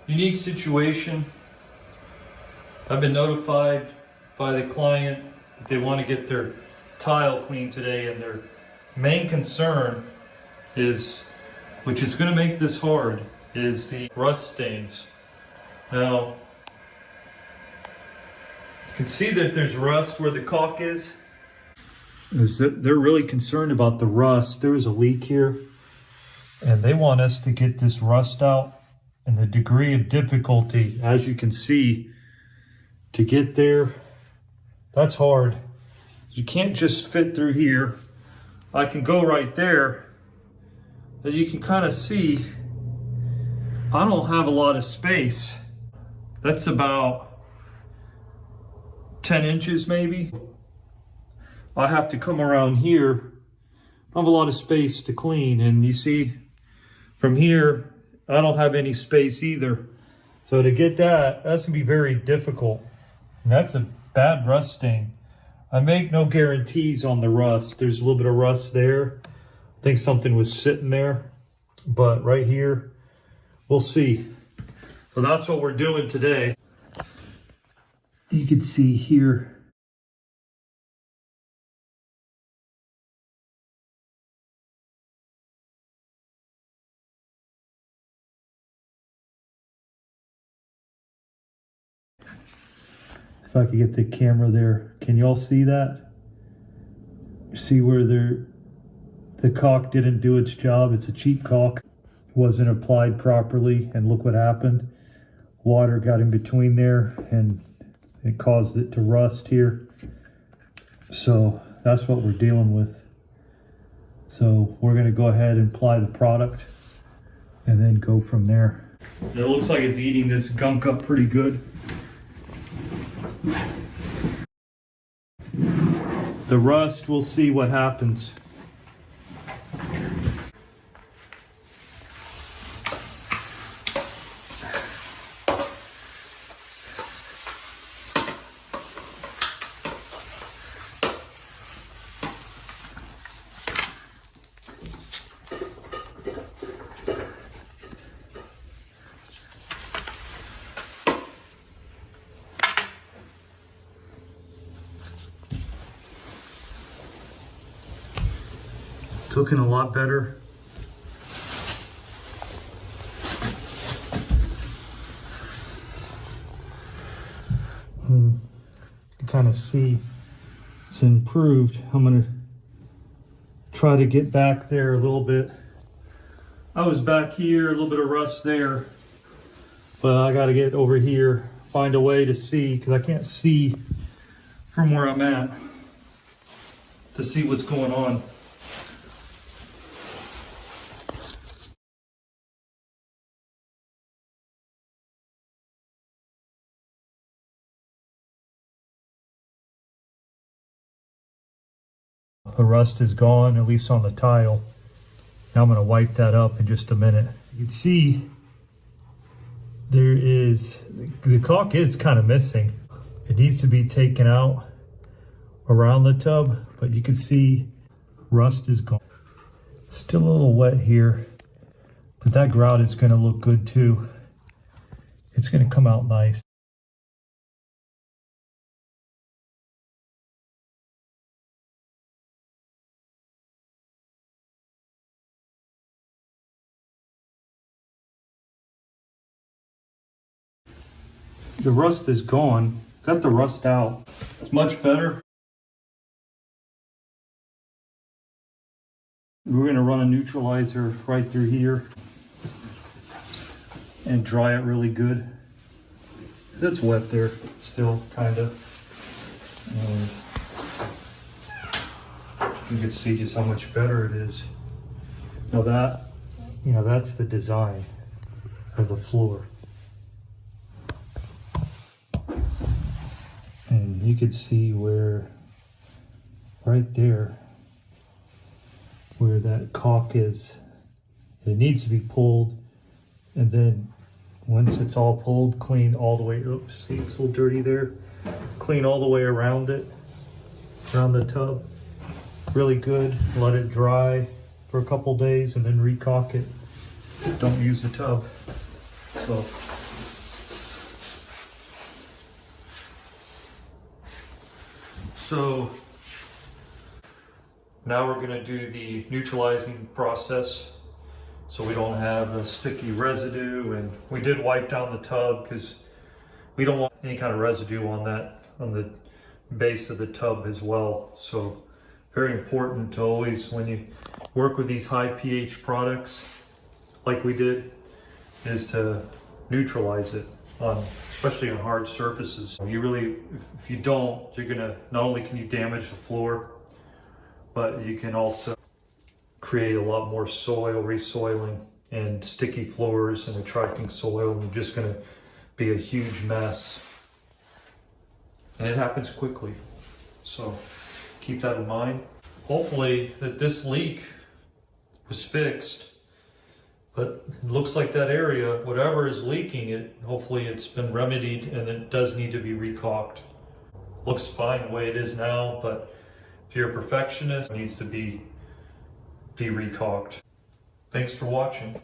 Unique situation. I've been notified by the client that they want to get their tile cleaned today, and their main concern is, which is going to make this hard, is the rust stains. Now, you can see that there's rust where the caulk is. They're really concerned about the rust. There was a leak here, and they want us to get this rust out. And the degree of difficulty, as you can see, to get there, that's hard. You can't just fit through here. I can go right there. As you can kind of see, I don't have a lot of space. That's about 10 inches maybe. I have to come around here. I don't have a lot of space to clean. And you see, from here, I don't have any space either. So to get that's gonna be very difficult. And that's a bad rust stain. I make no guarantees on the rust. There's a little bit of rust there. I think something was sitting there, but right here, we'll see. So that's what we're doing today. You can see here, if I could get the camera there, can y'all see that? See where the caulk didn't do its job? It's a cheap caulk. It wasn't applied properly, and look what happened. Water got in between there and it caused it to rust here. So that's what we're dealing with. So we're gonna go ahead and apply the product and then go from there. It looks like it's eating this gunk up pretty good. The rust, we'll see what happens. It's looking a lot better. You can kind of see it's improved. I'm gonna try to get back there a little bit. I was back here, a little bit of rust there, but I gotta get over here, find a way to see, because I can't see from where I'm at to see what's going on. The rust is gone, at least on the tile. Now I'm going to wipe that up in just a minute. You can see the caulk is kind of missing. It needs to be taken out around the tub, but you can see rust is gone. Still a little wet here, but that grout is going to look good too. It's going to come out nice. The rust is gone. Got the rust out. It's much better. We're going to run a neutralizer right through here and dry it really good. It's wet there still, kind of. You can see just how much better it is. Now that's the design of the floor. And you could see where, right there, where that caulk is. It needs to be pulled, and then once it's all pulled, clean all the way, oops, see it's a little dirty there. Clean all the way around it, around the tub. Really good, let it dry for a couple days and then re-caulk it. Don't use the tub. So So now we're gonna do the neutralizing process so we don't have a sticky residue. And we did wipe down the tub because we don't want any kind of residue on the base of the tub as well. So very important to always, when you work with these high pH products like we did, is to neutralize it especially on hard surfaces. You really, if you don't, you're gonna, not only can you damage the floor, but you can also create a lot more soil, resoiling, and sticky floors and attracting soil, and you're just gonna be a huge mess. And it happens quickly. So keep that in mind. Hopefully that this leak was fixed, but it looks like that area, whatever is leaking it, hopefully it's been remedied and it does need to be recaulked. Looks fine the way it is now, but if you're a perfectionist, it needs to be recaulked. Thanks for watching.